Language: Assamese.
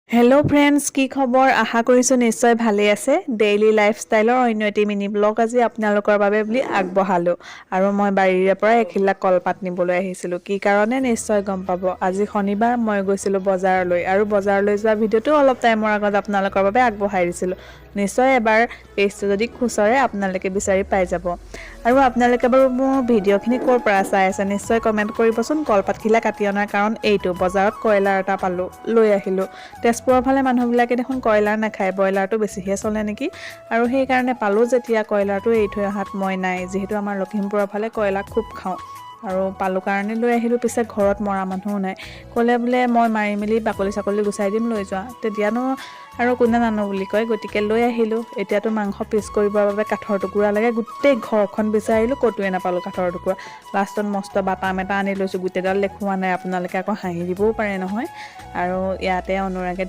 হেল্ল' ফ্ৰেণ্ডছ, কি খবৰ? আশা কৰিছোঁ নিশ্চয় ভালেই আছে। ডেইলি লাইফষ্টাইলৰ অন্য এটি মিনি ব্লগ আজি আপোনালোকৰ বাবে বুলি আগবঢ়ালোঁ। আৰু মই বাৰীৰে পৰা এখিলা কলপাত নিবলৈ আহিছিলোঁ। কি কাৰণে নিশ্চয় গম পাব। আজি শনিবাৰ, মই গৈছিলোঁ বজাৰলৈ আৰু বজাৰলৈ যোৱা ভিডিঅ'টো অলপ টাইমৰ আগত আপোনালোকৰ বাবে আগবঢ়াই দিছিলোঁ। নিশ্চয় এবাৰ পেজটো যদি খুচৰে আপোনালোকে বিচাৰি পাই যাব। আৰু আপোনালোকে বাৰু মোৰ ভিডিঅ'খিনি ক'ৰ পৰা চাই আছে নিশ্চয় কমেণ্ট কৰিবচোন। কলপাতখিলা কাটি অনাৰ কাৰণ এইটো, বজাৰত কয়লাৰ এটা পালোঁ, লৈ আহিলোঁ। তেজপুৰৰ ফালে মানুহবিলাকে দেখোন কয়লাৰ নাখায়, ব্ৰইলাৰটো বেছিহে চলে নেকি। আৰু সেইকাৰণে পালোঁ যেতিয়া কয়লাৰটো এৰি থৈ অহাত মই নাই, যিহেতু আমাৰ লখিমপুৰৰ ফালে কয়লা খুব খাওঁ। আৰু পালোঁ কাৰণে লৈ আহিলোঁ। পিছে ঘৰত মৰা মানুহো নাই, ক'লে বোলে মই মাৰি মেলি বাকলি চাকলি গুচাই দিম, লৈ যোৱা। তেতিয়ানো আৰু কোনে নানো বুলি কয়, গতিকে লৈ আহিলোঁ। এতিয়াতো মাংস পিচ কৰিবৰ বাবে কাঠৰ টুকুৰা লাগে। গোটেই ঘৰখন বিচাৰিলোঁ, ক'তোৱে নাপালোঁ কাঠৰ টুকুৰা। লাষ্টত মস্ত বাটাম এটা আনি লৈছোঁ, গোটেইডাল দেখুওৱা নাই, আপোনালোকে আকৌ হাঁহি দিবও পাৰে নহয়। আৰু ইয়াতে অনুৰাগে